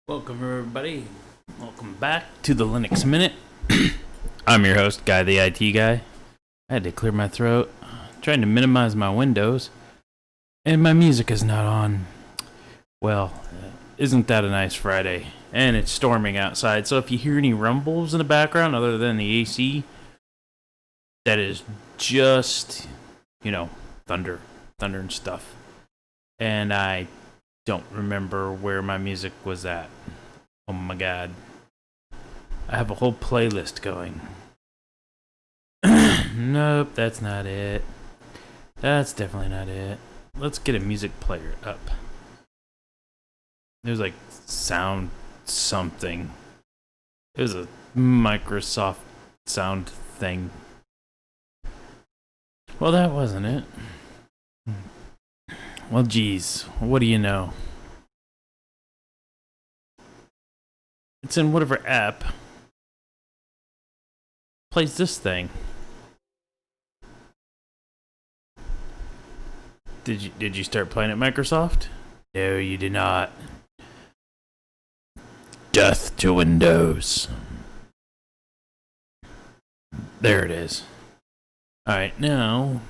Welcome everybody. Welcome back to the Linux Minute. I'm your host, Guy the IT Guy. I had to clear my throat, trying to minimize my windows, and my music is not on. Well, isn't that a nice Friday? And it's storming outside, so if you hear any rumbles in the background other than the AC, that is just, thunder and stuff. And I don't remember where my music was at. Oh my god. I have a whole playlist going. Nope, that's not it. That's definitely not it. Let's get a music player up. There's like sound something. It was a Microsoft sound thing. Well, that wasn't it. Well, geez, what do you know? It's in whatever app plays this thing. Did you start playing at Microsoft? No, you did not. Death to Windows. There it is. Alright, now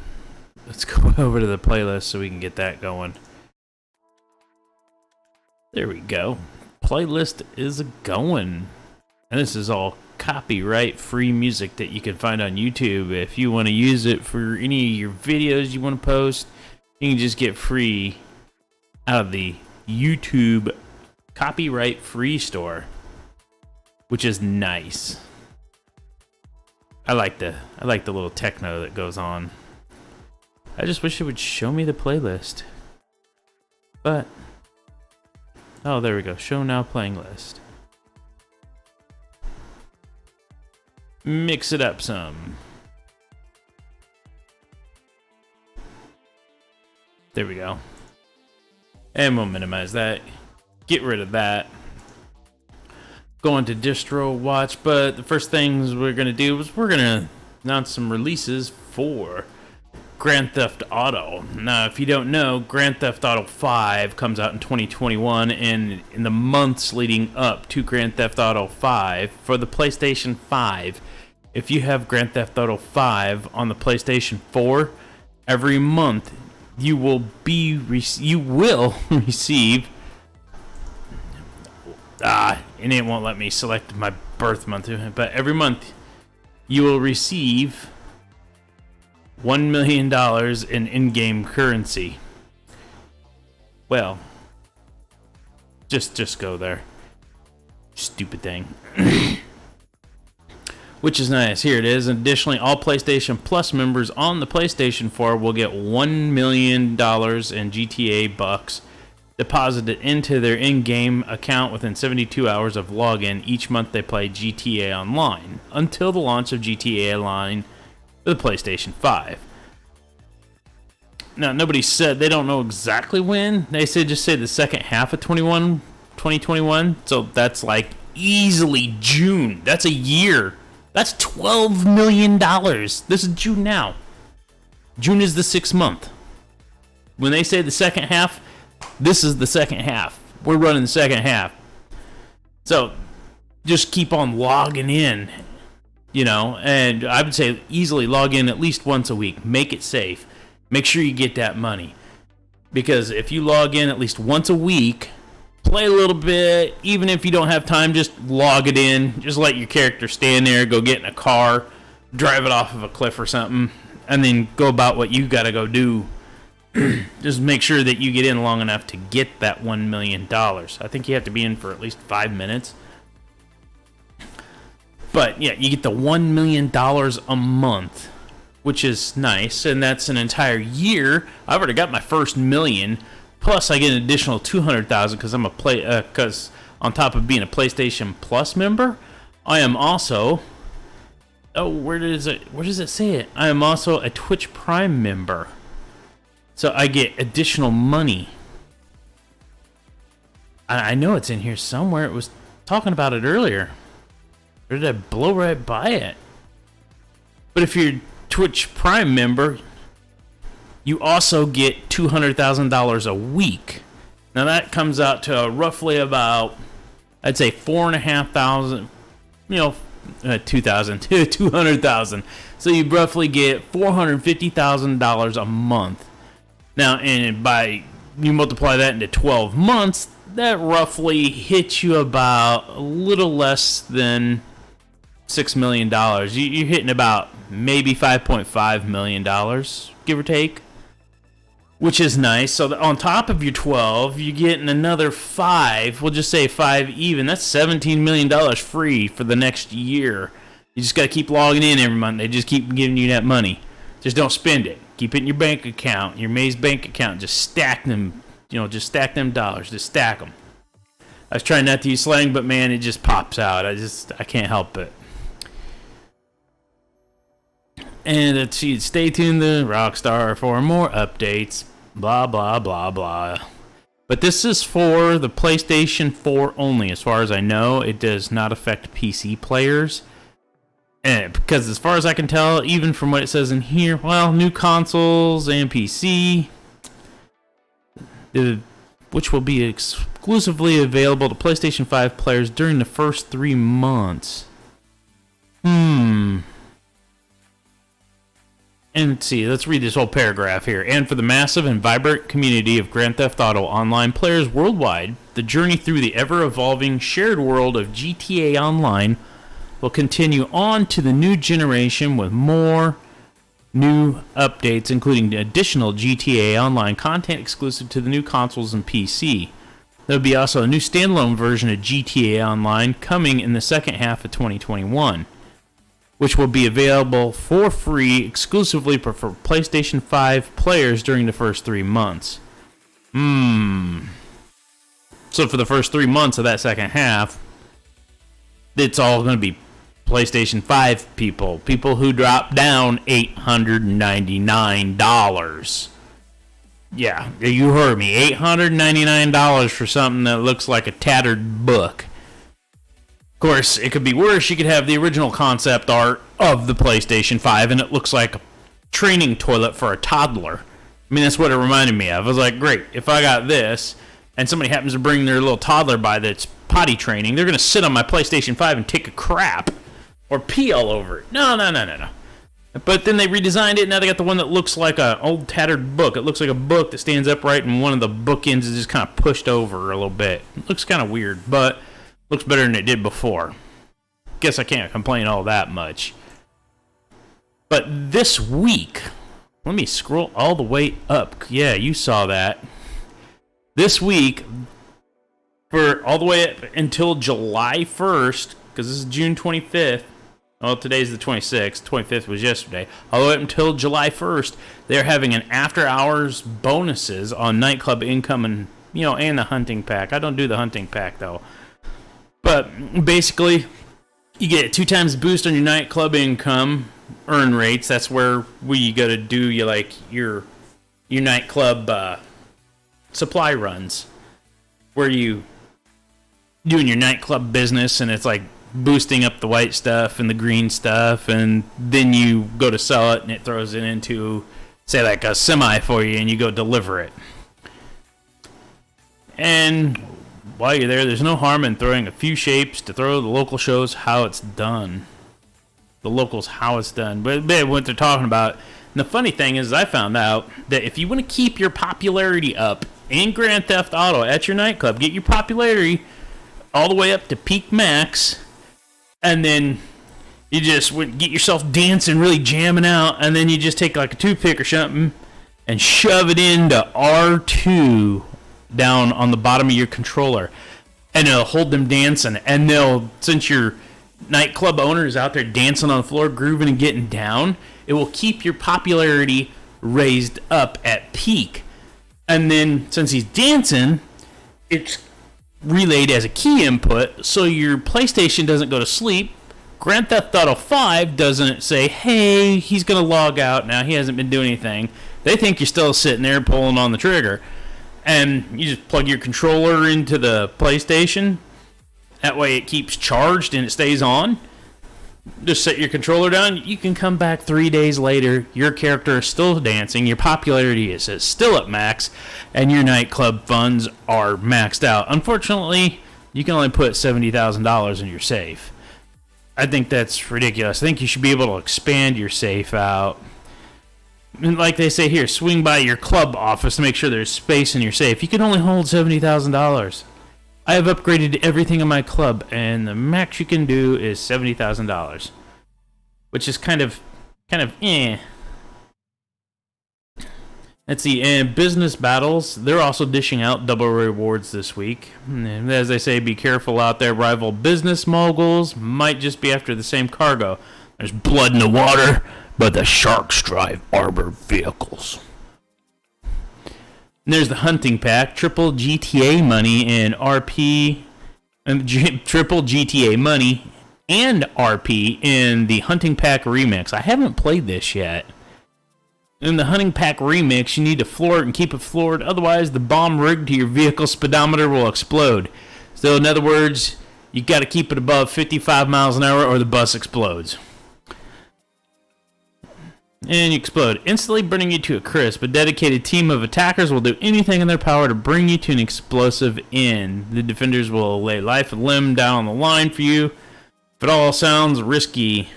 let's go over to the playlist so we can get that going. There we go. Playlist is going. And this is all copyright-free music that you can find on YouTube. If you want to use it for any of your videos you want to post, you can just get free out of the YouTube copyright-free store, which is nice. I like the little techno that goes on. I just wish it would show me the playlist. But, oh, there we go. Show now playing list. Mix it up some. There we go. And we'll minimize that. Get rid of that. Go into distro watch, but the first things we're going to do is we're going to announce some releases for Grand Theft Auto. Now, if you don't know, Grand Theft Auto 5 comes out in 2021, and in the months leading up to Grand Theft Auto 5, for the PlayStation 5, if you have Grand Theft Auto 5 on the PlayStation 4, every month you will receive and it won't let me select my birth month, but every month you will receive $1 million in in-game currency. Well, just go there. Stupid thing. Which is nice. Here it is. Additionally, all PlayStation Plus members on the PlayStation 4 will get $1 million in GTA bucks deposited into their in-game account within 72 hours of login each month they play GTA Online, until the launch of GTA Online for the PlayStation 5. Now, nobody said, they don't know exactly when. They said just say the second half of 2021. So that's like easily June. That's a year. That's $12 million. This is June now. June is the 6th month. When they say the second half, this is the second half. We're running the second half. So just keep on logging in, and I would say easily log in at least once a week. Make it safe. Make sure you get that money. Because if you log in at least once a week, play a little bit, even if you don't have time, just log it in. Just let your character stand there, go get in a car, drive it off of a cliff or something, and then go about what you gotta go do. Just make sure that you get in long enough to get that $1 million. I think you have to be in for at least 5 minutes. But yeah, you get the $1 million a month, which is nice, and that's an entire year. I've already got my first million, plus I get an additional $200,000 because I'm because on top of being a PlayStation Plus member, I am also. Oh, where does it say it? I am also a Twitch Prime member. So I get additional money. I know it's in here somewhere. It was talking about it earlier. Or did I blow right by it? But if you're a Twitch Prime member, you also get $200,000 a week. Now that comes out to roughly about I'd say 4,500, 2,000 to 200,000. So you roughly get $450,000 a month. Now, and you multiply that into 12 months, that roughly hits you about a little less than $6 million. You're hitting about maybe $5.5 million, give or take, which is nice. So on top of your 12, you're getting another 5. We'll just say 5 even. That's $17 million free for the next year. You just got to keep logging in every month. They just keep giving you that money. Just don't spend it. Keep it in your bank account, your Maze bank account. Just stack them, just stack them dollars. Just stack them. I was trying not to use slang, but man, it just pops out. I can't help it. And let's see, stay tuned to Rockstar for more updates. Blah, blah, blah, blah. But this is for the PlayStation 4 only. As far as I know, it does not affect PC players. And because as far as I can tell, even from what it says in here, well, new consoles and PC, which will be exclusively available to PlayStation 5 players during the first 3 months. And let's read this whole paragraph here. And for the massive and vibrant community of Grand Theft Auto Online players worldwide, the journey through the ever-evolving shared world of GTA Online will continue on to the new generation with more new updates, including additional GTA Online content exclusive to the new consoles and PC. There'll be also a new standalone version of GTA Online coming in the second half of 2021. Which will be available for free exclusively for PlayStation 5 players during the first 3 months. So for the first 3 months of that second half, it's all going to be PlayStation 5 people who drop down $899. Yeah, you heard me, $899 for something that looks like a tattered book. Of course, it could be worse. You could have the original concept art of the PlayStation 5, and it looks like a training toilet for a toddler. I mean, that's what it reminded me of. I was like, great, if I got this, and somebody happens to bring their little toddler by that's potty training, they're going to sit on my PlayStation 5 and take a crap, or pee all over it. No. But then they redesigned it, and now they got the one that looks like an old tattered book. It looks like a book that stands upright, and one of the bookends is just kind of pushed over a little bit. It looks kind of weird, but looks better than it did before. Guess I can't complain all that much. But this week, let me scroll all the way up. Yeah, you saw that. This week, for all the way up until July 1st, because this is June 25th. Well, today's the 26th. 25th was yesterday. All the way up until July 1st, they're having an after-hours bonuses on nightclub income and the hunting pack. I don't do the hunting pack, though. But basically, you get a 2 times boost on your nightclub income earn rates. That's where we got to do your nightclub supply runs, where you doing your nightclub business, and it's like boosting up the white stuff and the green stuff, and then you go to sell it, and it throws it into, say, like a semi for you, and you go deliver it. And while you're there, there's no harm in throwing a few shapes to throw the local shows how it's done. The locals how it's done. But what they're talking about. And the funny thing is, I found out that if you want to keep your popularity up in Grand Theft Auto at your nightclub, get your popularity all the way up to peak max, and then you just get yourself dancing, really jamming out, and then you just take like a toothpick or something and shove it into R2 down on the bottom of your controller, and it'll hold them dancing, and since your nightclub owner is out there dancing on the floor, grooving and getting down, it will keep your popularity raised up at peak. And then since he's dancing, it's relayed as a key input, so your PlayStation doesn't go to sleep. Grand Theft Auto 5 doesn't say, hey, he's going to log out now, he hasn't been doing anything. They think you're still sitting there pulling on the trigger. And you just plug your controller into the PlayStation. That way it keeps charged and it stays on. Just set your controller down. You can come back 3 days later. Your character is still dancing. Your popularity is still at max. And your nightclub funds are maxed out. Unfortunately, You can only put $70,000 in your safe. I think that's ridiculous. I think you should be able to expand your safe out. And like they say here, swing by your club office to make sure there's space in your safe. You can only hold $70,000. I have upgraded everything in my club, and the max you can do is $70,000, which is kind of eh. Let's see, and business battles, they're also dishing out double rewards this week. And as I say, be careful out there. Rival business moguls might just be after the same cargo. There's blood in the water, but the sharks drive armored vehicles. And there's the hunting pack, triple GTA money and RP, triple GTA money and RP in the hunting pack remix. I haven't played this yet. In the hunting pack remix, you need to floor it and keep it floored. Otherwise, the bomb rigged to your vehicle speedometer will explode. So, in other words, you got to keep it above 55 miles an hour or the bus explodes. And you explode, instantly burning you to a crisp. A dedicated team of attackers will do anything in their power to bring you to an explosive end. The defenders will lay life and limb down on the line for you. If it all sounds risky...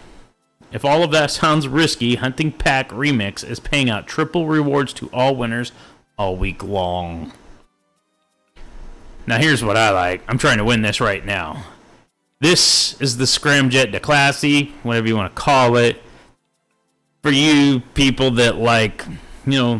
If all of that sounds risky, Hunting Pack Remix is paying out triple rewards to all winners all week long. Now here's what I like. I'm trying to win this right now. This is the Scramjet de Classy, whatever you want to call it. For you people that like, the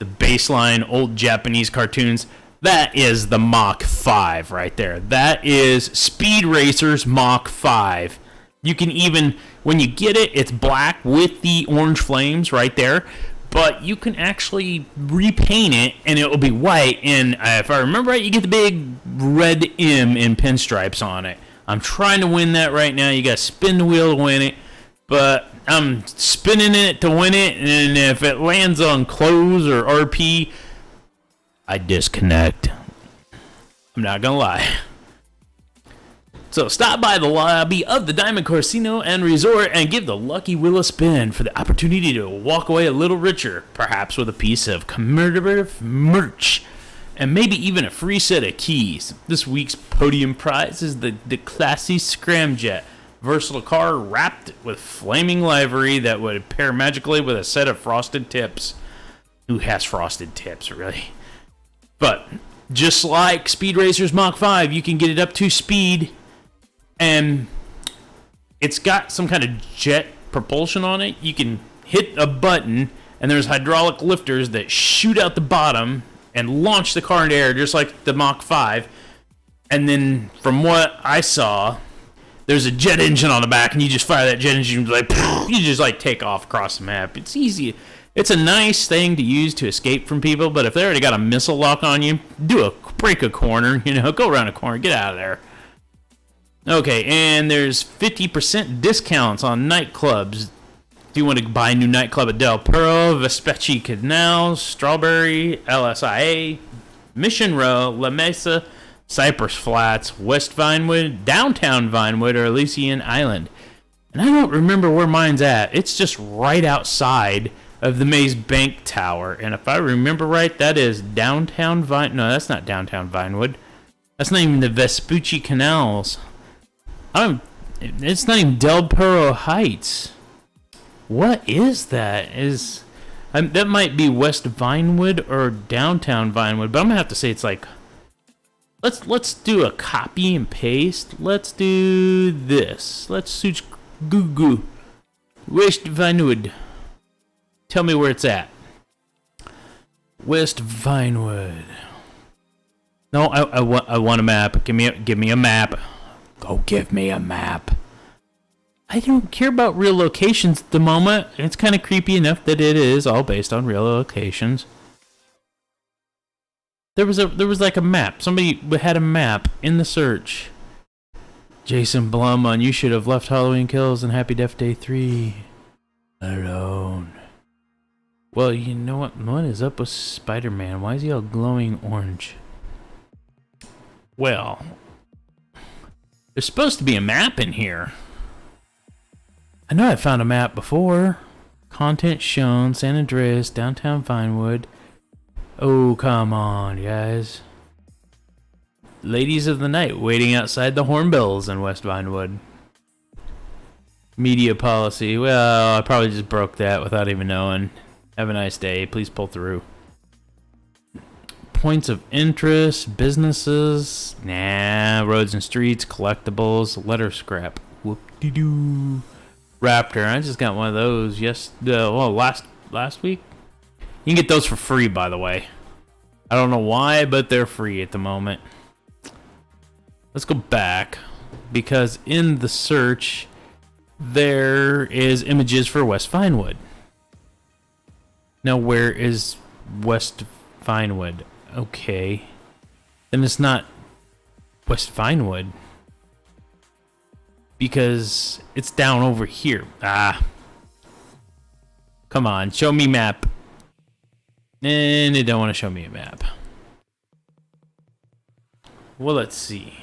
baseline old Japanese cartoons, that is the Mach 5 right there. That is Speed Racer's Mach 5. You can even, when you get it, it's black with the orange flames right there. But you can actually repaint it, and it will be white. And if I remember right, you get the big red M in pinstripes on it. I'm trying to win that right now. You got to spin the wheel to win it. But I'm spinning it to win it. And if it lands on close or RP, I disconnect. I'm not going to lie. So stop by the lobby of the Diamond Casino and Resort and give the Lucky Wheel a spin for the opportunity to walk away a little richer, perhaps with a piece of commemorative merch, and maybe even a free set of keys. This week's podium prize is the classy Scramjet, versatile car wrapped with flaming livery that would pair magically with a set of frosted tips. Who has frosted tips, really? But just like Speed Racer's Mach 5, you can get it up to speed. And it's got some kind of jet propulsion on it. You can hit a button, and there's hydraulic lifters that shoot out the bottom and launch the car into air, just like the Mach 5. And then, from what I saw, there's a jet engine on the back, and you just fire that jet engine, you just take off across the map. It's easy. It's a nice thing to use to escape from people, but if they already got a missile lock on you, break a corner, go around a corner, get out of there. Okay, and there's 50% discounts on nightclubs. If you want to buy a new nightclub at Del Perro, Vespucci Canal, Strawberry, LSIA, Mission Row, La Mesa, Cypress Flats, West Vinewood, Downtown Vinewood, or Elysian Island. And I don't remember where mine's at. It's just right outside of the Maze Bank Tower. And if I remember right, that is Downtown Vinewood. No, that's not Downtown Vinewood. That's not even the Vespucci Canals. It's not even Del Perro Heights. What is that? That might be West Vinewood or Downtown Vinewood, but I'm gonna have to say it's like. Let's do a copy and paste. Let's do this. Let's search Google West Vinewood. Tell me where it's at. West Vinewood. No, I want a map. Give me a map. Go give me a map. I don't care about real locations at the moment. It's kind of creepy enough that it is all based on real locations. There was like a map. Somebody had a map in the search. Jason Blum on You Should Have Left Halloween Kills and Happy Death Day 3 alone. Well, you know what? What is up with Spider-Man? Why is he all glowing orange? Well, there's supposed to be a map in here. I know I found a map before. Content shown, San Andreas, downtown Vinewood. Oh, come on, guys. ladies of the night waiting outside the Hornbills in West Vinewood. Media policy. Well, I probably just broke that without even knowing. Have a nice day. Please pull through. Points of interest, businesses. Nah, roads and streets, collectibles, letter scrap. Whoop-de-doo. Raptor. I just got one of those last week. You can get those for free, by the way. I don't know why, but they're free at the moment. Let's go back, because in the search, there is images for West Vinewood. Now, where is West Vinewood? Okay. Then it's not West Vinewood, because it's down over here. Come on, show me map. And they don't want to show me a map. Well, let's see.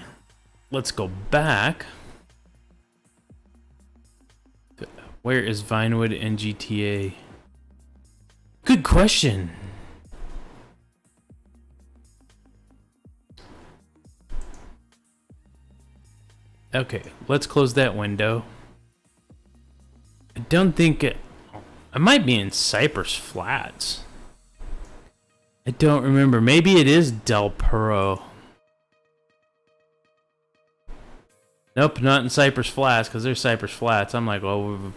Let's go back. Where is Vinewood and GTA? Good question. Okay, let's close that window. I don't think it... I might be in Cypress Flats. I don't remember. Maybe it is Del Perro. Nope, not in Cypress Flats, because there's Cypress Flats. I'm like,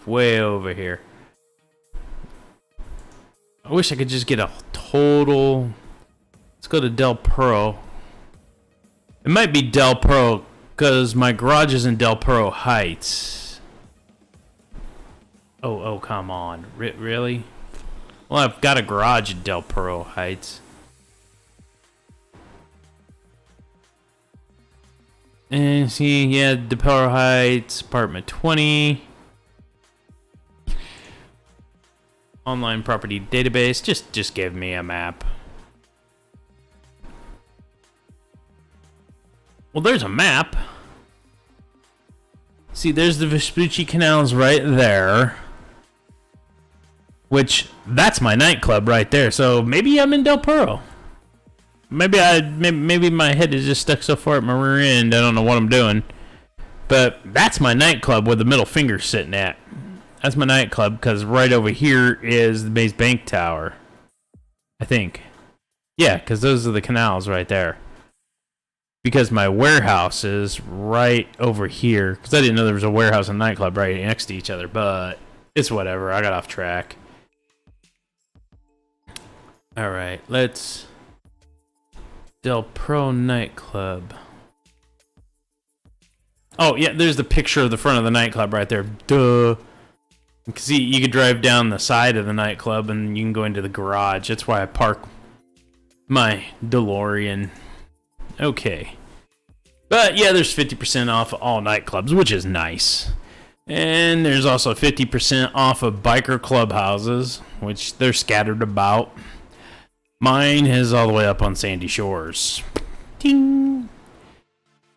way over here. I wish I could just get a total... Let's go to Del Perro. It might be Del Perro, because my garage is in Del Perro Heights. Oh, come on. Really? Well, I've got a garage in Del Perro Heights. And see, yeah, Del Perro Heights, apartment 20. Online property database. Just give me a map. Well, there's a map. See, there's the Vespucci Canals right there. Which, that's my nightclub right there. So maybe I'm in Del Perro. Maybe my head is just stuck so far at my rear end, I don't know what I'm doing. But that's my nightclub where the middle finger's sitting at. That's my nightclub, because right over here is the Maze Bank Tower. I think. Yeah, because those are the canals right there. Because my warehouse is right over here. Because I didn't know there was a warehouse and nightclub right next to each other. But it's whatever. I got off track. Alright, let's... Del Pro nightclub. Oh, yeah, there's the picture of the front of the nightclub right there. Duh. See, you could drive down the side of the nightclub and you can go into the garage. That's why I park my DeLorean. Okay. But, yeah, there's 50% off all nightclubs, which is nice. And there's also 50% off of biker clubhouses, which they're scattered about. Mine is all the way up on Sandy Shores. Ding!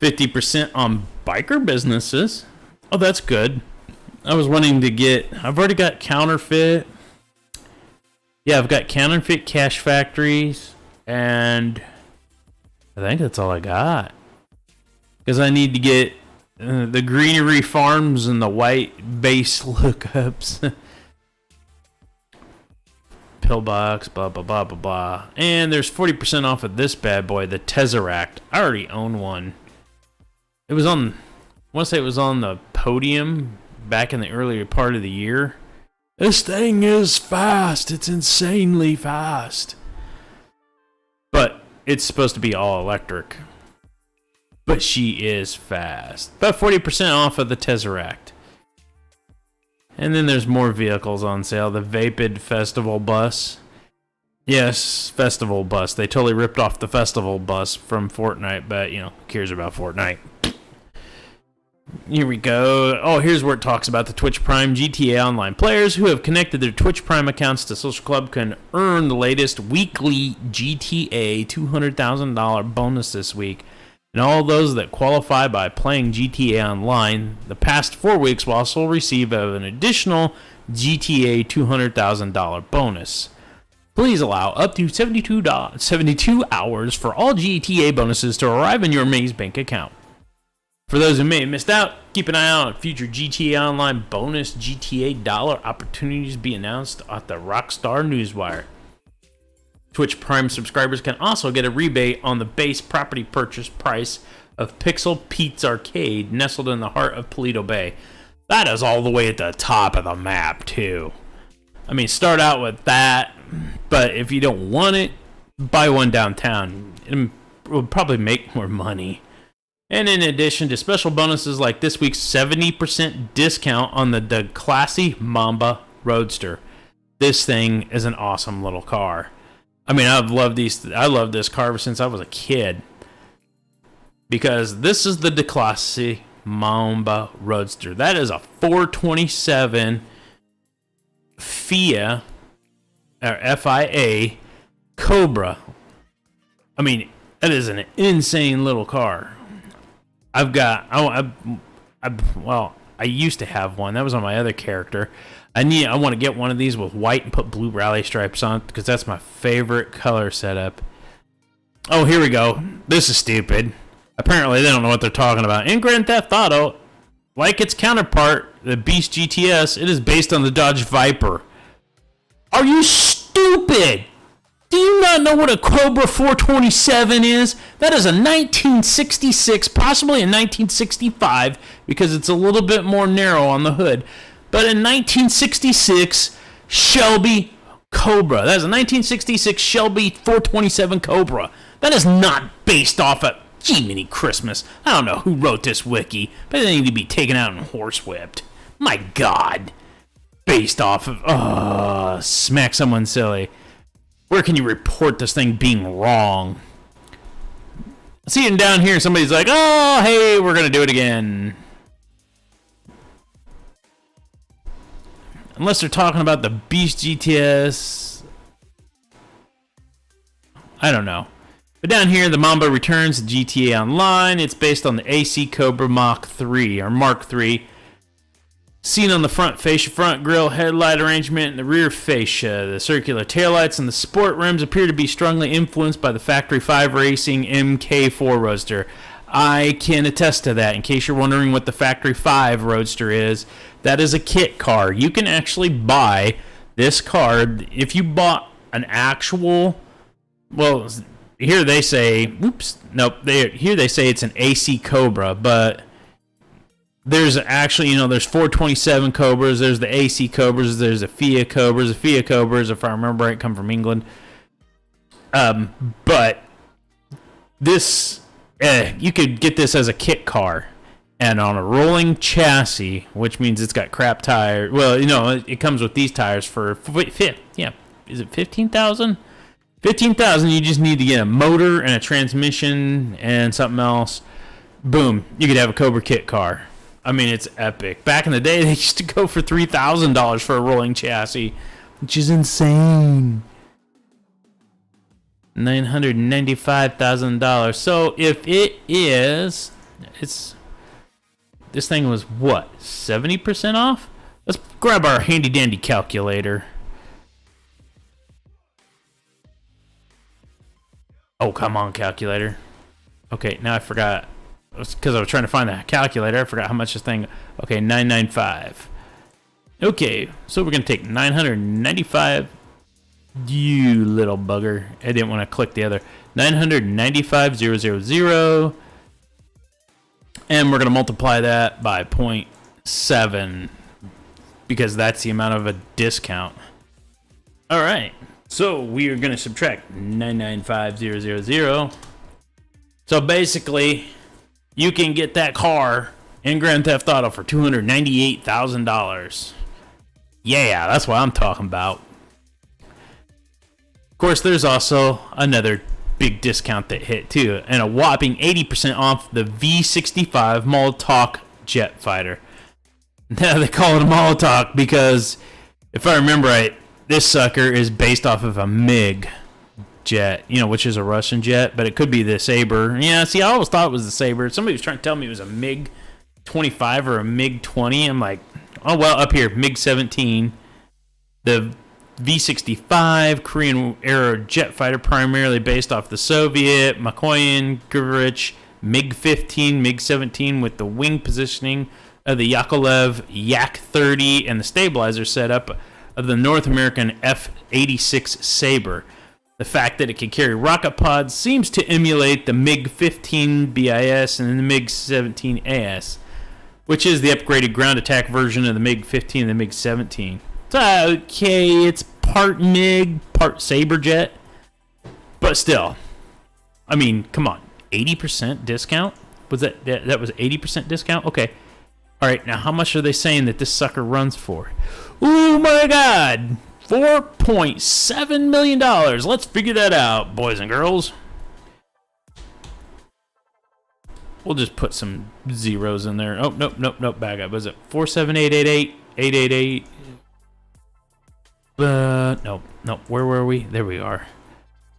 50% on biker businesses. Oh, that's good. I was wanting to get... I've already got counterfeit. Yeah, I've got counterfeit cash factories. And I think that's all I got. Because I need to get the greenery farms and the white base lookups. Pillbox, blah, blah, blah, blah, blah. And there's 40% off of this bad boy, the Tesseract. I already own one. It was on... I want to say it was on the podium back in the earlier part of the year. This thing is fast. It's insanely fast. But it's supposed to be all electric. But she is fast. About 40% off of the Tesseract. And then there's more vehicles on sale. The Vapid Festival Bus. Yes, Festival Bus. They totally ripped off the Festival Bus from Fortnite, but, you know, who cares about Fortnite? Here we go. Oh, here's where it talks about the Twitch Prime GTA Online players who have connected their Twitch Prime accounts to Social Club can earn the latest weekly GTA $200,000 bonus this week. And all those that qualify by playing GTA Online the past 4 weeks will also receive an additional GTA $200,000 bonus. Please allow up to 72 hours for all GTA bonuses to arrive in your Maze Bank account. For those who may have missed out, keep an eye out on future GTA Online bonus GTA dollar opportunities be announced at the Rockstar Newswire. Twitch Prime subscribers can also get a rebate on the base property purchase price of Pixel Pete's Arcade, nestled in the heart of Paleto Bay. That is all the way at the top of the map, too. I mean, start out with that, but if you don't want it, buy one downtown. It will probably make more money. And in addition to special bonuses like this week's 70% discount on the classy Mamba Roadster. This thing is an awesome little car. I mean, I love this car ever since I was a kid. Because this is the classy Mamba Roadster. That is a 427 FIA or FIA Cobra. I mean, that is an insane little car. I used to have one. That was on my other character. I want to get one of these with white and put blue rally stripes on because that's my favorite color setup. Oh, here we go. This is stupid. Apparently, they don't know what they're talking about. In Grand Theft Auto, like its counterpart, the Beast GTS, it is based on the Dodge Viper. Are you stupid? Do you not know what a Cobra 427 is? That is a 1966, possibly a 1965, because it's a little bit more narrow on the hood. But a 1966 Shelby Cobra. That is a 1966 Shelby 427 Cobra. That is not based off of... Jiminy Christmas. I don't know who wrote this wiki, but they need to be taken out and horsewhipped. My God. Based off of... smack someone silly. Where can you report this thing being wrong? See it down here, somebody's like, oh, hey, we're going to do it again. Unless they're talking about the Beast GTS. I don't know. But down here, the Mamba returns to GTA Online. It's based on the AC Cobra Mach 3, or Mark 3. Seen on the front fascia, front grille, headlight arrangement, and the rear fascia. The circular taillights and the sport rims appear to be strongly influenced by the Factory 5 Racing MK4 Roadster. I can attest to that. In case you're wondering what the Factory 5 Roadster is, that is a kit car. You can actually buy this car if you bought an actual... Well, here they say... Oops. Nope. Here they say it's an AC Cobra, but... There's actually, there's 427 Cobras, there's the AC Cobras, there's the FIA Cobras. The FIA Cobras, if I remember right, come from England. But this, you could get this as a kit car. And on a rolling chassis, which means it's got crap tires. Well, it comes with these tires for, is it 15,000? 15,000, you just need to get a motor and a transmission and something else. Boom, you could have a Cobra kit car. I mean, it's epic. Back in the day, they used to go for $3,000 for a rolling chassis, which is insane. $995,000. So if this thing was what, 70% off? Let's grab our handy dandy calculator. Oh, come on, calculator. Okay, now I forgot. Because I was trying to find the calculator. I forgot how much this thing... Okay, 995. Okay, so we're going to take 995. You little bugger. I didn't want to click the other. 995,000. And we're going to multiply that by 0.7. Because that's the amount of a discount. Alright. So we are going to subtract 995,000. So basically... You can get that car in Grand Theft Auto for $298,000. Yeah, that's what I'm talking about. Of course, there's also another big discount that hit too, and a whopping 80% off the V65 Molotov jet fighter. Now they call it a Molotov because, if I remember right, this sucker is based off of a MiG jet, which is a Russian jet, but it could be the Sabre. Yeah, see, I always thought it was the Sabre. Somebody was trying to tell me it was a MiG 25 or a MiG 20. I'm like, oh well, up here, MiG 17. The V-65 Korean-era jet fighter, primarily based off the Soviet Mikoyan, Gurevich, MiG-15, MiG-17 with the wing positioning of the Yakolev Yak-30 and the stabilizer setup of the North American F-86 Sabre. The fact that it can carry rocket pods seems to emulate the MiG-15 BIS and the MiG-17 AS, which is the upgraded ground attack version of the MiG-15 and the MiG-17. It's okay, it's part MiG, part Sabre jet, but still, I mean, come on, 80% discount? Was that was 80% discount? Okay. All right, now how much are they saying that this sucker runs for? Oh my God! $4.7 million. Let's figure that out, boys and girls. We'll just put some zeros in there. Oh, nope. Back up. Was it 47888 no. Where were we? There we are.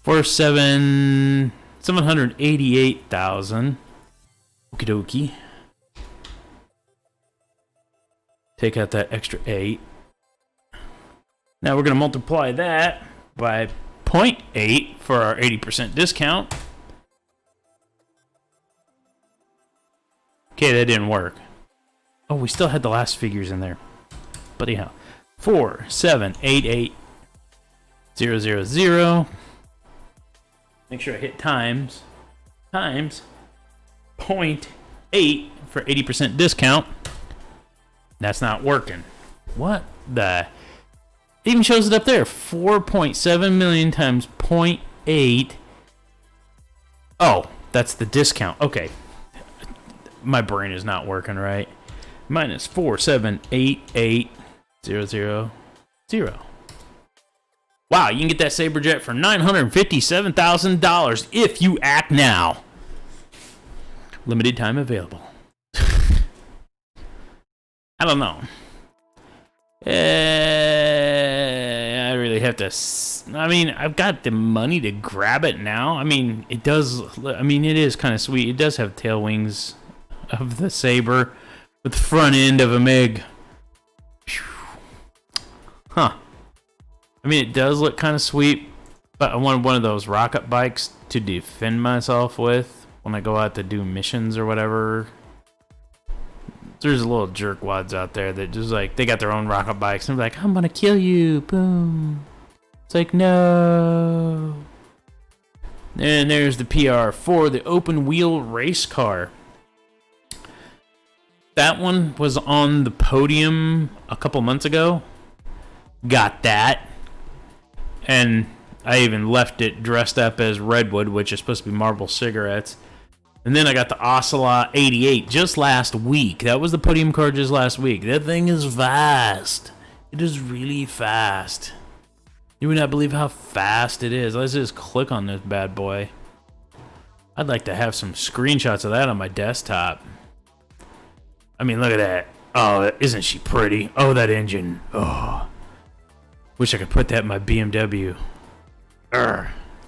788,000. Okie dokie. Take out that extra 8. Now we're going to multiply that by 0.8 for our 80% discount. Okay, that didn't work. Oh, we still had the last figures in there. But anyhow, 4788000. Make sure I hit times 0.8 for 80% discount. That's not working. What the... It even shows it up there. 4.7 million times 0.8. Oh, that's the discount. Okay. My brain is not working right. Minus 4788000. Wow, you can get that Sabre jet for $957,000 if you act now. Limited time available. I don't know. I really have to... I mean, I've got the money to grab it now. I mean, it does... I mean, it is kind of sweet. It does have tail wings of the Sabre with the front end of a MiG. Huh. I mean, it does look kind of sweet, but I wanted one of those rocket bikes to defend myself with when I go out to do missions or whatever. There's little jerkwads out there that just like, they got their own rocket bikes and they're like, I'm gonna kill you, boom. It's like, no. And there's the PR for the open wheel race car. That one was on the podium a couple months ago. Got that. And I even left it dressed up as Redwood, which is supposed to be Marlboro cigarettes. And then I got the Ocelot 88 just last week. That was the podium car just last week. That thing is fast. It is really fast. You would not believe how fast it is. Let's just click on this bad boy. I'd like to have some screenshots of that on my desktop. I mean, look at that. Oh, isn't she pretty? Oh, that engine. Oh. Wish I could put that in my BMW.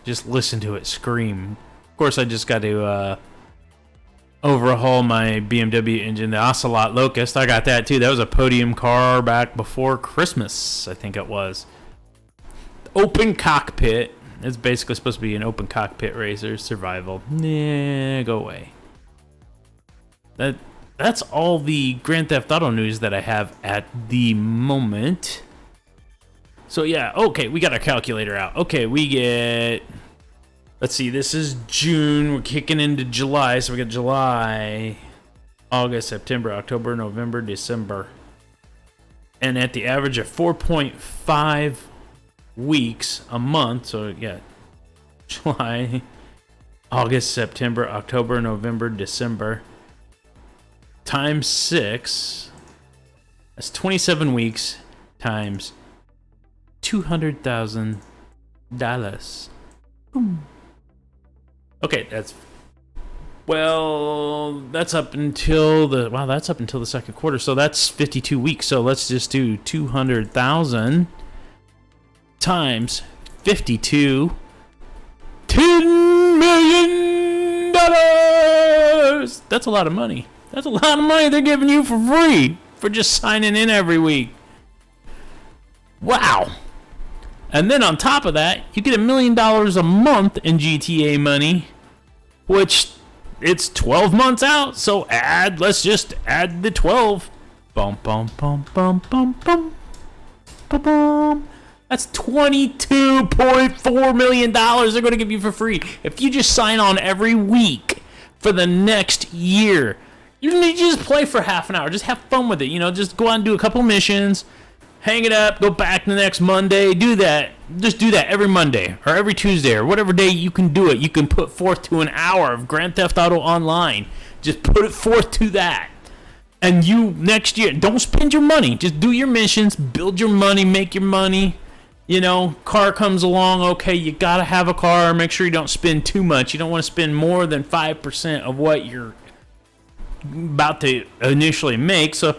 Just listen to it scream. Of course, I just got to overhaul my BMW engine, the Ocelot Locust. I got that too. That was a podium car back before Christmas, I think it was. Open cockpit. It's basically supposed to be an open cockpit racer. Survival. Nah, go away. That's all the Grand Theft Auto news that I have at the moment. So yeah, okay, we got our calculator out. Okay, we get... Let's see, this is June. We're kicking into July, so we got July, August, September, October, November, December. And at the average of 4.5 weeks a month, so yeah, July, August, September, October, November, December, times 6, that's 27 weeks times $200,000. Boom. Okay, that's up until the second quarter. So that's 52 weeks. So let's just do 200,000 times 52. $10 million. That's a lot of money. That's a lot of money they're giving you for free for just signing in every week. Wow. And then on top of that, you get $1 million a month in GTA money, which it's 12 months out. So let's just add the 12. Bum, bum, bum, bum, bum, bum, bum, bum. That's $22.4 million they're going to give you for free. If you just sign on every week for the next year, you need to just play for half an hour. Just have fun with it. Just go out and do a couple missions, hang it up, go back the next Monday. Do that. Just do that every Monday or every Tuesday or whatever day you can do it. You can put forth to an hour of Grand Theft Auto Online. Just put it forth to that. And you, next year, don't spend your money. Just do your missions, build your money, make your money. Car comes along, okay, you gotta have a car. Make sure you don't spend too much. You don't want to spend more than 5% of what you're about to initially make. So,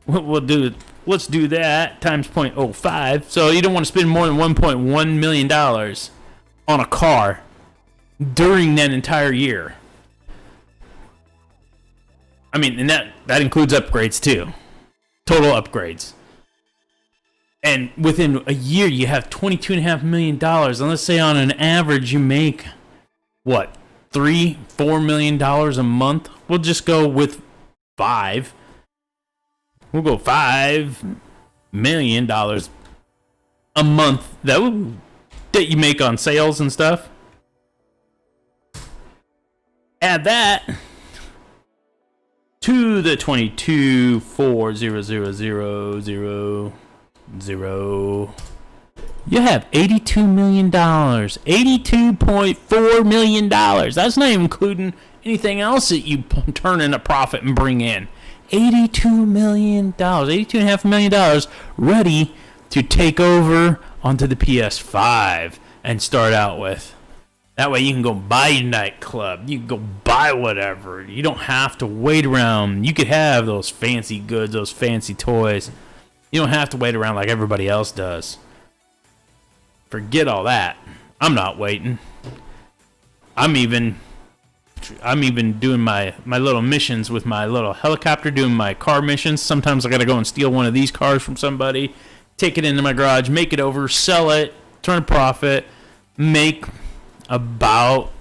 we'll do. Let's do that times 0.05. So you don't want to spend more than $1.1 million on a car during that entire year. I mean, and that includes upgrades too. Total upgrades. And within a year, you have $22.5 million. And let's say on an average, you make, what, $3-4 million a month? We'll just go with 5. We'll go $5 million a month that you make on sales and stuff. Add that to the 22,400,000. You have $82 million. $82.4 million. That's not even including anything else that you turn in a profit and bring in. $82 million. $82.5 million ready to take over onto the PS5 and start out with. That way you can go buy your nightclub. You can go buy whatever. You don't have to wait around. You could have those fancy goods, those fancy toys. You don't have to wait around like everybody else does. Forget all that. I'm not waiting. I'm even doing my little missions with my little helicopter, doing my car missions. Sometimes I gotta go and steal one of these cars from somebody, take it into my garage, make it over, sell it, turn a profit, make about,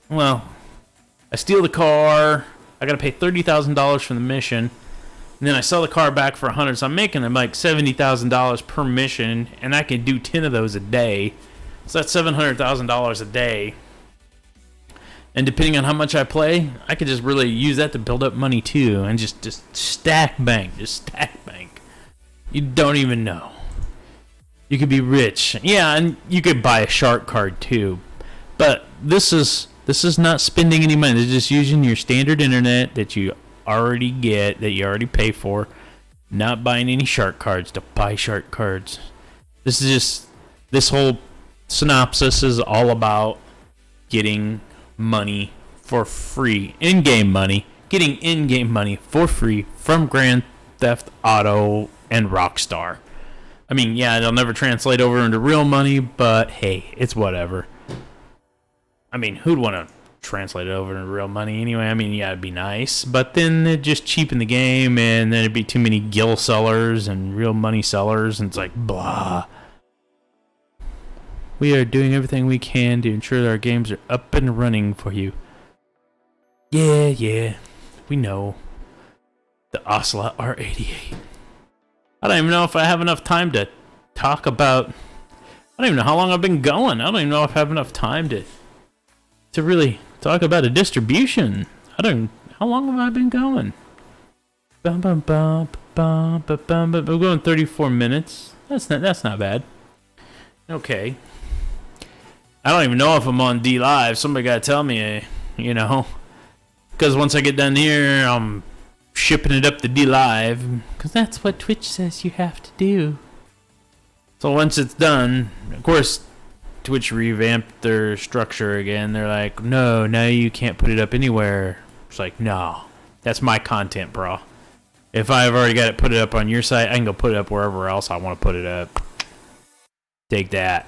I steal the car, I gotta pay $30,000 for the mission. And then I sell the car back for $100,000, so I'm making them like $70,000 per mission, and I can do 10 of those a day. So that's $700,000 a day. And depending on how much I play, I could just really use that to build up money too, and just stack bank, You don't even know. You could be rich, yeah, and you could buy a shark card too. But this is not spending any money. It's just using your standard internet that you already get, that you already pay for, not buying any shark cards to buy shark cards. This whole synopsis is all about getting money for free, in-game money, getting in-game money for free from Grand Theft Auto and Rockstar. I mean, yeah, it'll never translate over into real money, but hey, it's whatever. I mean, who'd want to translate it over into real money anyway? I mean, yeah, it'd be nice, but then it'd just cheapen the game, and then it'd be too many gil sellers and real money sellers, and it's like, blah. We are doing everything we can to ensure that our games are up and running for you. Yeah, we know. The Ocelot R88. I don't even know if I have enough time to talk about... I don't even know how long I've been going. I don't even know if I have enough time to really talk about a distribution. How long have I been going? We're going 34 minutes. That's not bad. Okay. I don't even know if I'm on D Live. Somebody gotta tell me, because once I get done here, I'm shipping it up to D Live, because that's what Twitch says you have to do. So once it's done, of course, Twitch revamped their structure again. They're like, no, now you can't put it up anywhere. It's like, no, that's my content, bro. If I've already got it put it up on your site, I can go put it up wherever else I want to put it up. Take that.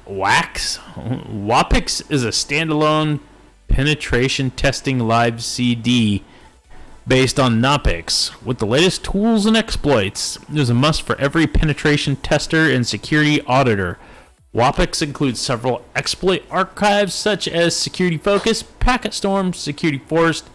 WAPix is a standalone penetration testing live CD based on Knoppix. With the latest tools and exploits, there's a must for every penetration tester and security auditor. Knoppix includes several exploit archives such as Security Focus, Packet Storm, Security Forest,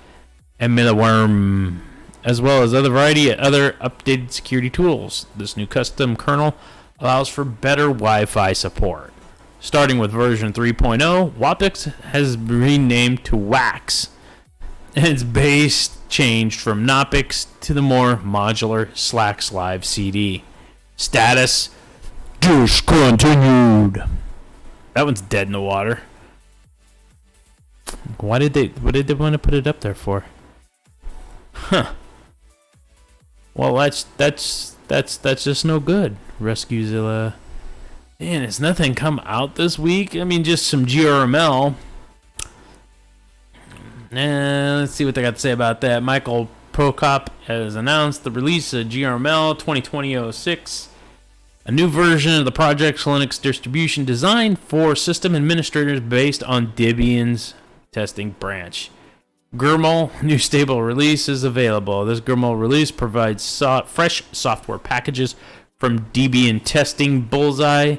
and Milliworm, as well as other variety of other updated security tools. This new custom kernel allows for better Wi-Fi support. Starting with version 3.0, Knoppix has been renamed to Wax, and its base changed from Knoppix to the more modular Slacks Live CD. Status: discontinued. That one's dead in the water. What did they want to put it up there for? Huh. Well, that's just no good. Rescuezilla. Man, has nothing come out this week? I mean, just some GRML. Let's see what they got to say about that. Michael Prokop has announced the release of GRML 2020-06, a new version of the project's Linux distribution designed for system administrators based on Debian's testing branch. GRML new stable release is available. This GRML release provides fresh software packages from Debian testing Bullseye,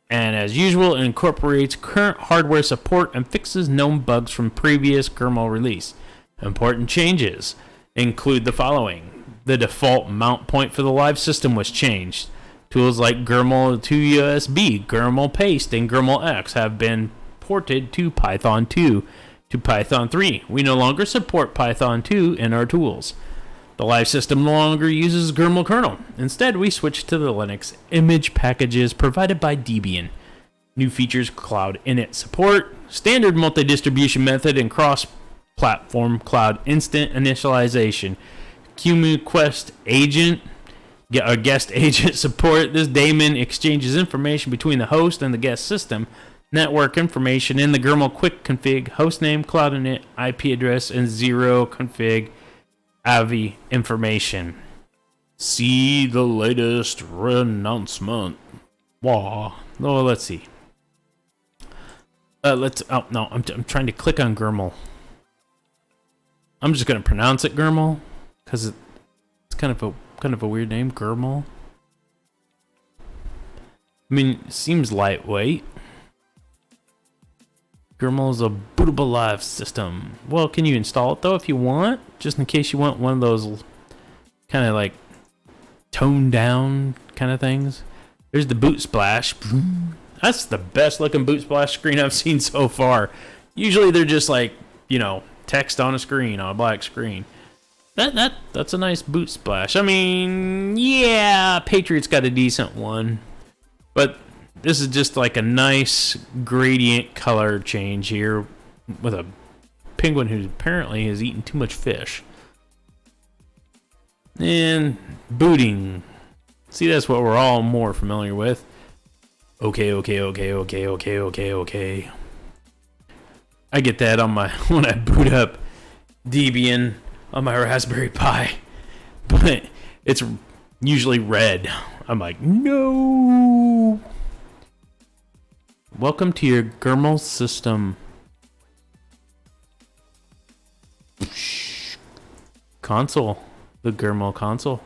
and as usual, it incorporates current hardware support and fixes known bugs from previous GRML release. Important changes include the following. The default mount point for the live system was changed. Tools like GRML to USB, GRML Paste, and GRML X have been ported to Python 2 to Python 3. We no longer support Python 2 in our tools. The live system no longer uses GRML kernel. Instead, we switch to the Linux image packages provided by Debian. New features: cloud init support, standard multi-distribution method, and cross-platform cloud instant initialization. QMQuest agent, guest agent support. This daemon exchanges information between the host and the guest system, network information in the GRML quick config, hostname, cloud init, IP address, and zero config AVI information. See the latest announcement. Wow. Oh, let's see. I'm trying to click on GRML. I'm just gonna pronounce it GRML because it's kind of a weird name, GRML. I mean, it seems lightweight. GRML is a bootable live system. Well, can you install it though if you want? Just in case you want one of those kind of like toned down kind of things. There's the boot splash. That's the best looking boot splash screen I've seen so far. Usually they're just like, text on a screen, on a black screen. That's a nice boot splash. I mean, yeah, Patriot's got a decent one. But this is just like a nice gradient color change here with a penguin who apparently has eaten too much fish. And booting. See, that's what we're all more familiar with. Okay. I get that on when I boot up Debian on my Raspberry Pi, but it's usually red. I'm like, no. Welcome to your GRML system. Console. The GRML console.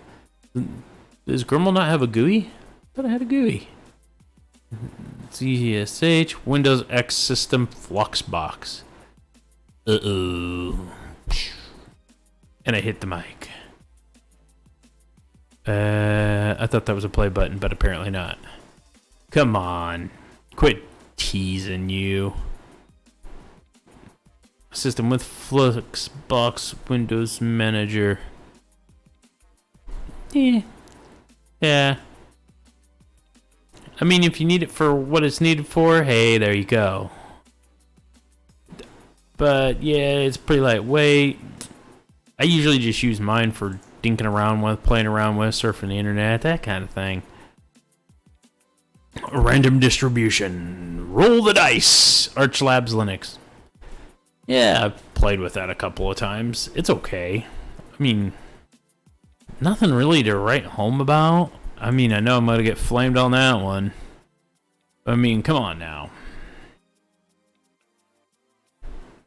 Does GRML not have a GUI? I thought I had a GUI. ZSH, Windows X System Fluxbox. Uh-oh. And I hit the mic. I thought that was a play button, but apparently not. Come on. Quit teasing you. System with Fluxbox Windows Manager. Yeah. I mean, if you need it for what it's needed for, hey, there you go. But yeah, it's pretty lightweight. I usually just use mine for dinking around with, playing around with, surfing the internet, that kind of thing. Random distribution. Roll the dice. Arch Labs Linux. Yeah, I've played with that a couple of times. It's okay. I mean, nothing really to write home about. I mean, I know I'm going to get flamed on that one. I mean, come on now.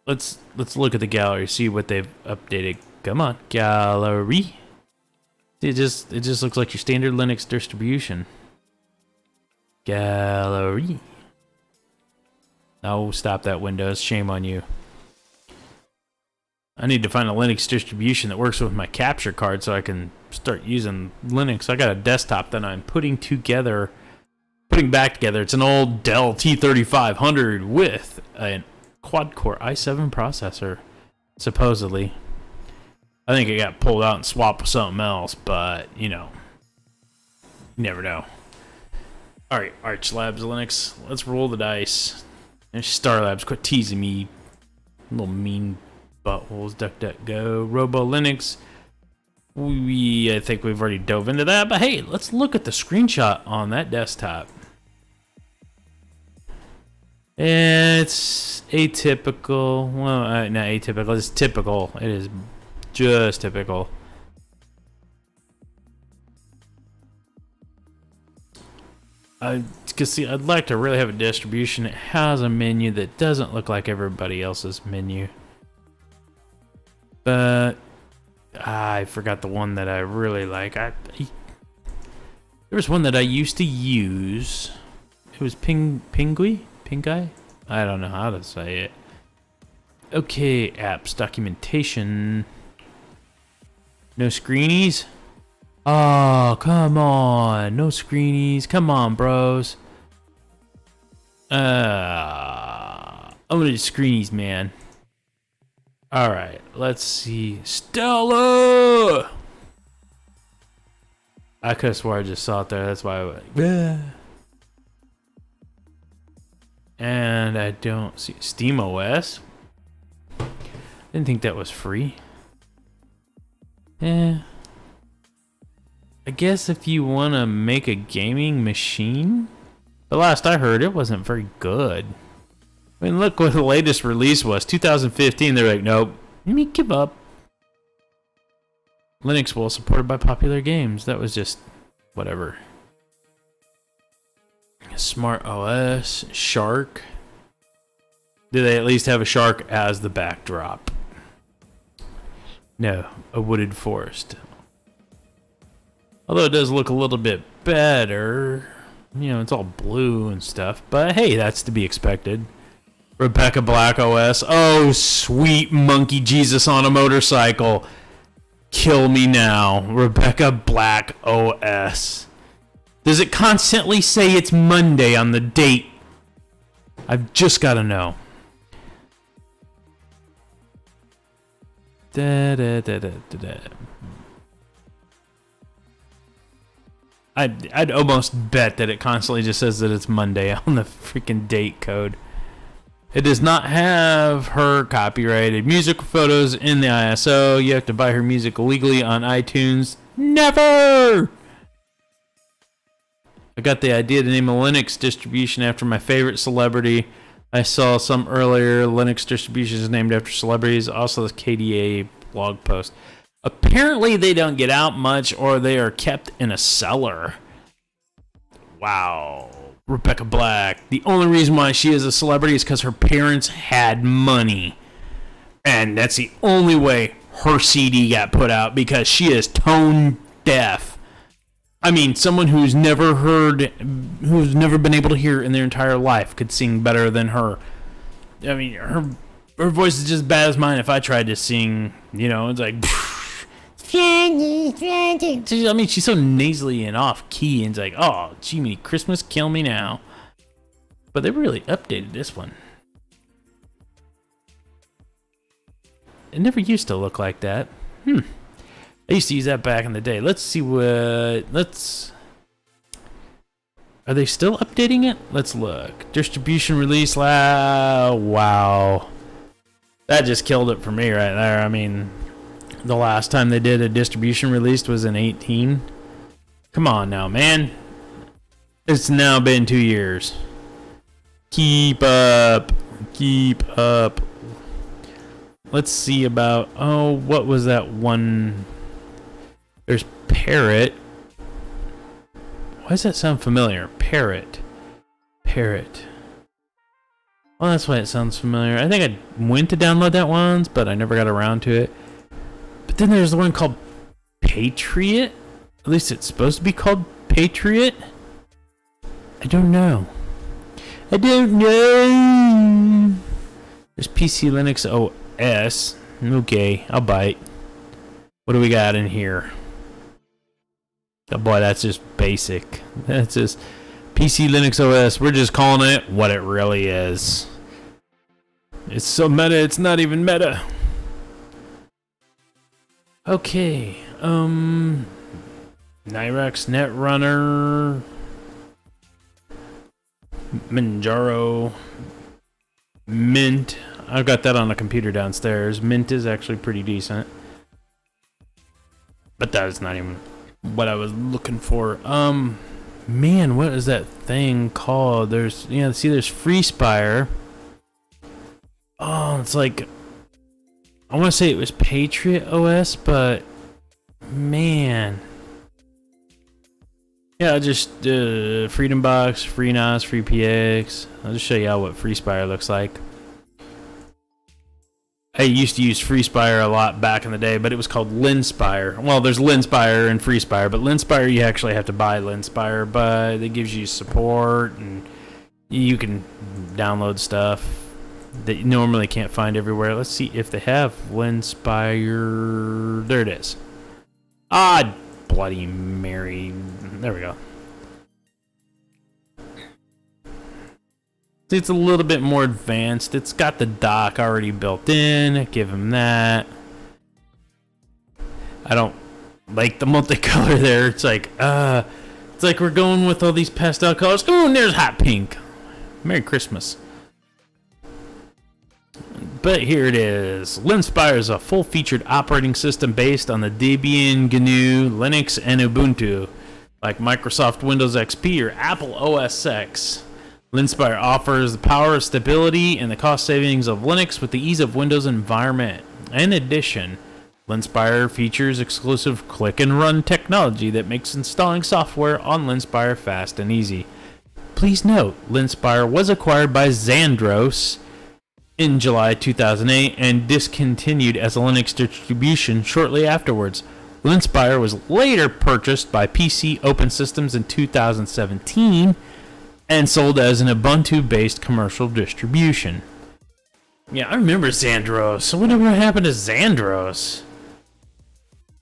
Let's look at the gallery, see what they've updated Come on. Gallery. It just looks like your standard Linux distribution. Gallery. Oh, stop that, Windows. Shame on you. I need to find a Linux distribution that works with my capture card so I can start using Linux. I got a desktop that I'm putting back together. It's an old Dell T3500 with a quad-core i7 processor, supposedly. I think it got pulled out and swapped with something else, but, you know, you never know. Alright, Arch Labs Linux, let's roll the dice. There's Star Labs, quit teasing me, little mean buttholes. DuckDuckGo, Robo Linux. I think we've already dove into that, but hey, let's look at the screenshot on that desktop. It's atypical. Well, not atypical. It's typical. It is just typical. See, I'd like to really have a distribution that has a menu that doesn't look like everybody else's menu. But I forgot the one that I really like. There was one that I used to use. It was Pinguy? I don't know how to say it. Okay, apps, documentation. No screenies? Oh, come on. No screenies. Come on, bros. I'm gonna do screenies, man. Alright, let's see. Stella! I could have swore I just saw it there. That's why I was like, yeah. And I don't see SteamOS. Didn't think that was free. I guess if you want to make a gaming machine. The last I heard, it wasn't very good. I mean, look what the latest release was. 2015, they're like, nope. Let me give up. Linux will supported by popular games. That was just whatever. Smart OS, Shark. Do they at least have a shark as the backdrop? No, a wooded forest. Although it does look a little bit better. You know, it's all blue and stuff. But hey, that's to be expected. Rebecca Black OS. Oh, sweet monkey Jesus on a motorcycle. Kill me now. Rebecca Black OS. Does it constantly say it's Monday on the date? I've just got to know. I'd almost bet that it constantly just says that it's Monday on the freaking date code. It does not have her copyrighted music photos in the ISO. You have to buy her music illegally on iTunes. Never! I got the idea to name a Linux distribution after my favorite celebrity. I saw some earlier Linux distributions named after celebrities. Also, this KDA blog post. Apparently, they don't get out much, or they are kept in a cellar. Wow. Rebecca Black. The only reason why she is a celebrity is because her parents had money. And that's the only way her CD got put out, because she is tone deaf. I mean, someone who's never been able to hear in their entire life could sing better than her. I mean, her voice is just as bad as mine if I tried to sing, you know, it's like... I mean, she's so nasally and off-key, and it's like, oh, Jiminy Christmas, kill me now. But they really updated this one. It never used to look like that. I used to use that back in the day. Let's see what... Are they still updating it? Let's look. Distribution release... Wow. That just killed it for me right there. I mean, the last time they did a distribution release was in 18. Come on now, man. It's now been 2 years. Keep up. Keep up. Let's see about... Oh, what was that one... There's Parrot. Why does that sound familiar? Parrot. Parrot. Well, that's why it sounds familiar. I think I went to download that once, but I never got around to it. But But then there's the one called Patriot. At least it's supposed to be called Patriot. I don't know. There's PC Linux OS. Okay, I'll bite. What do we got in here? Oh boy, that's just basic. That's just PC Linux OS. We're just calling it what it really is. It's so meta, it's not even meta. Okay, Nyrex Netrunner, Manjaro, Mint. I've got that on a computer downstairs. Mint is actually pretty decent, but that is not even what I was looking for. Man, what is that thing called? There's, there's FreeSpire. Oh, it's like, I want to say it was Patriot OS, but man. Yeah, I'll just Freedom Box, FreeNAS, FreePX. I'll just show you what FreeSpire looks like. I used to use FreeSpire a lot back in the day, but it was called Lenspire. Well, there's Lenspire and FreeSpire, but Lenspire you actually have to buy Lenspire, but it gives you support and you can download stuff that you normally can't find everywhere. Let's see if they have Lenspire. There it is. Ah, Bloody Mary. There we go. It's a little bit more advanced. It's got the dock already built in. Give them that. I don't like the multicolor there. It's like we're going with all these pastel colors. Oh, and there's hot pink. Merry Christmas. But here it is. Lenspire is a full-featured operating system based on the Debian, GNU, Linux, and Ubuntu, like Microsoft Windows XP or Apple OS X. Lenspire offers the power, stability, and the cost savings of Linux with the ease of Windows environment. In addition, Lenspire features exclusive click-and-run technology that makes installing software on Lenspire fast and easy. Please note, Lenspire was acquired by Xandros in July 2008 and discontinued as a Linux distribution shortly afterwards. Lenspire was later purchased by PC Open Systems in 2017 and sold as an Ubuntu-based commercial distribution. Yeah, I remember Xandros. So whatever happened to Xandros?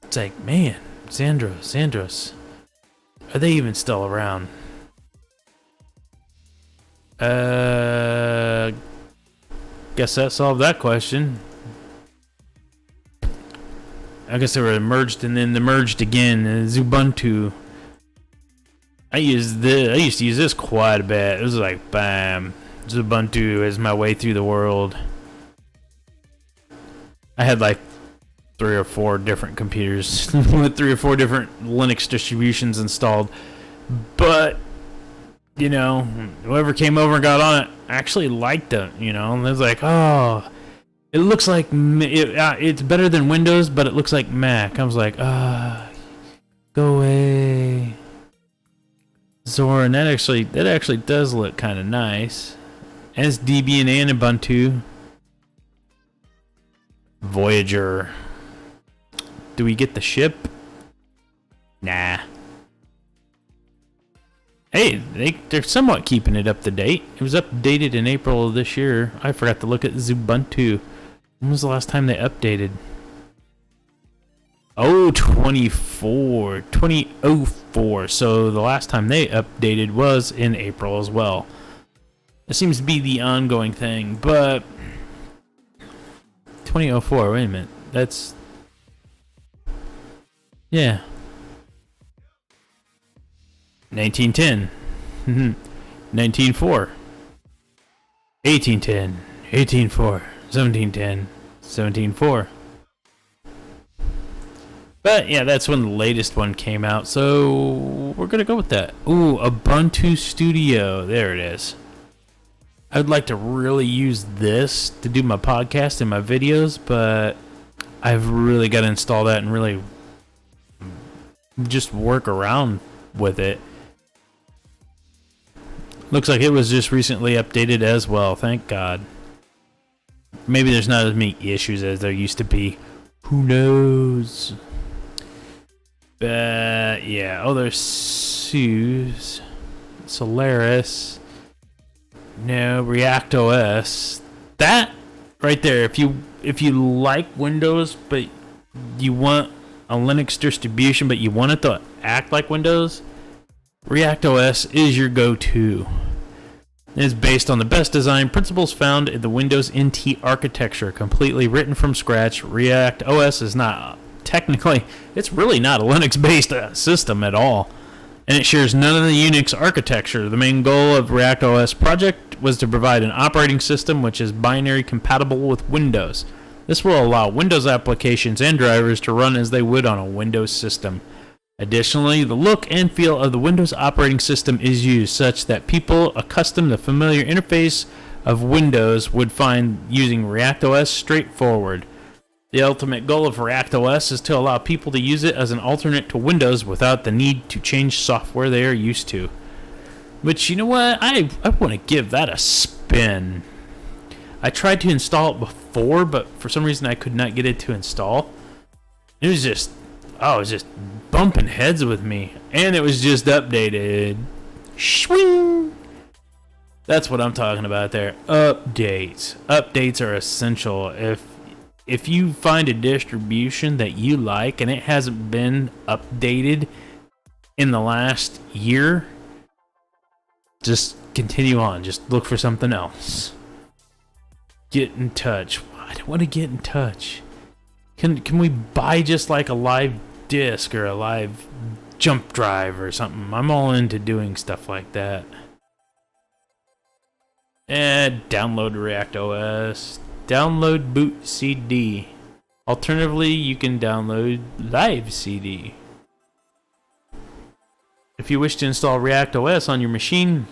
It's like, man, Xandros. Are they even still around? Guess that solved that question. I guess they were merged and then they merged again. Ubuntu. I used to use this quite a bit. It was like, bam, Ubuntu is my way through the world. I had like 3 or 4 different computers with 3 or 4 different Linux distributions installed. But, whoever came over and got on it actually liked it, and it was like, oh, it looks like, it's better than Windows, but it looks like Mac. I was like, go away. Zorin, that actually does look kind of nice. As Debian and Ubuntu. Voyager. Do we get the ship? Nah. Hey, they're somewhat keeping it up to date. It was updated in April of this year. I forgot to look at Ubuntu. When was the last time they updated? Oh, 2004. So the last time they updated was in April as well. It seems to be the ongoing thing, but 2004, wait a minute. That's, yeah. 1910. 1904. 1810. 1804. 1710. 1704. But yeah, that's when the latest one came out, so we're gonna go with that. Ooh, Ubuntu Studio. There it is. I'd like to really use this to do my podcast and my videos, but I've really got to install that and really just work around with it. Looks like it was just recently updated as well, thank God. Maybe there's not as many issues as there used to be. Who knows? But yeah, there's SUSE, Solaris, no, React OS. That right there, if you like Windows but you want a Linux distribution but you want it to act like Windows, React OS is your go-to. It is based on the best design principles found in the Windows NT architecture, completely written from scratch. React OS is not technically, it's really not a Linux-based system at all, and it shares none of the Unix architecture. The main goal of React OS project was to provide an operating system which is binary compatible with Windows. This will allow Windows applications and drivers to run as they would on a Windows system. Additionally, the look and feel of the Windows operating system is used such that people accustomed to the familiar interface of Windows would find using React OS straightforward. The ultimate goal of React OS is to allow people to use it as an alternate to Windows without the need to change software they are used to. Which, you know what, I want to give that a spin. I tried to install it before, but for some reason I could not get it to install. It was just bumping heads with me, and it was just updated. Swing. That's what I'm talking about there. Updates are essential. If you find a distribution that you like and it hasn't been updated in the last year, just continue on. Just look for something else. Get in touch. I don't want to get in touch. Can we buy just like a live disk or a live jump drive or something? I'm all into doing stuff like that. And download React OS. Download boot CD. Alternatively, you can download live CD. If you wish to install React OS on your machine,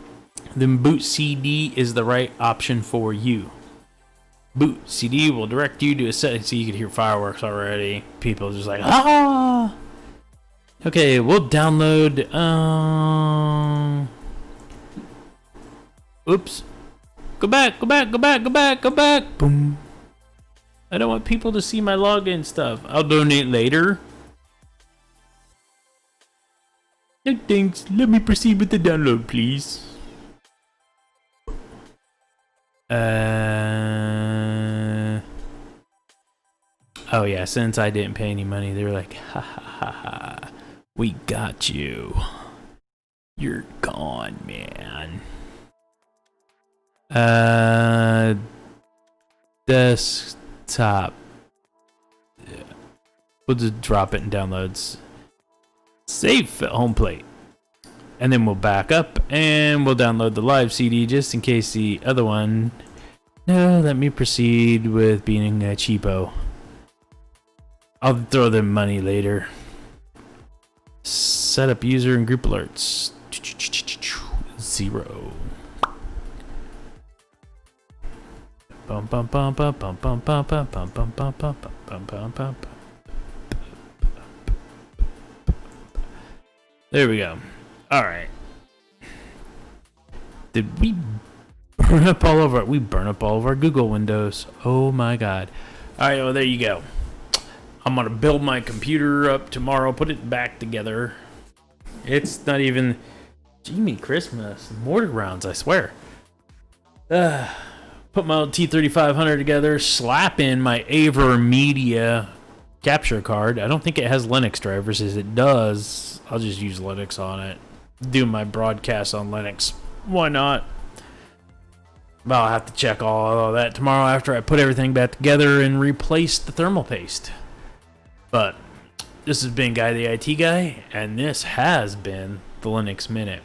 then boot CD is the right option for you. Boot CD will direct you to a setting. So you can hear fireworks already. People just like, ah! Okay, we'll download, oops. Go back. Boom. I don't want people to see my login stuff. I'll donate later. No thanks. Let me proceed with the download, please. Oh yeah, since I didn't pay any money, they were like, ha ha ha ha. We got you. You're gone, man. Desktop. Yeah. We'll just drop it in downloads. Save at home plate. And then we'll back up and we'll download the live CD just in case the other one. No, let me proceed with being a cheapo. I'll throw them money later. Set up user and group alerts. 0. Bum bum bum bum bum bum bum bum bum bum bum bum bum bum bum. There we go. All right. Did we burn up all of our? We burn up all of our Google windows. Oh my God. All right. Well, there you go. I'm gonna build my computer up tomorrow. Put it back together. It's not even. Jimmy Christmas. Mortar rounds. I swear. Put my old T3500 together. Slap in my AverMedia capture card. I don't think it has Linux drivers. As it does, I'll just use Linux on it. Do my broadcast on Linux. Why not? But I'll have to check all of that tomorrow after I put everything back together and replace the thermal paste. But this has been Guy the IT Guy, and this has been the Linux Minute.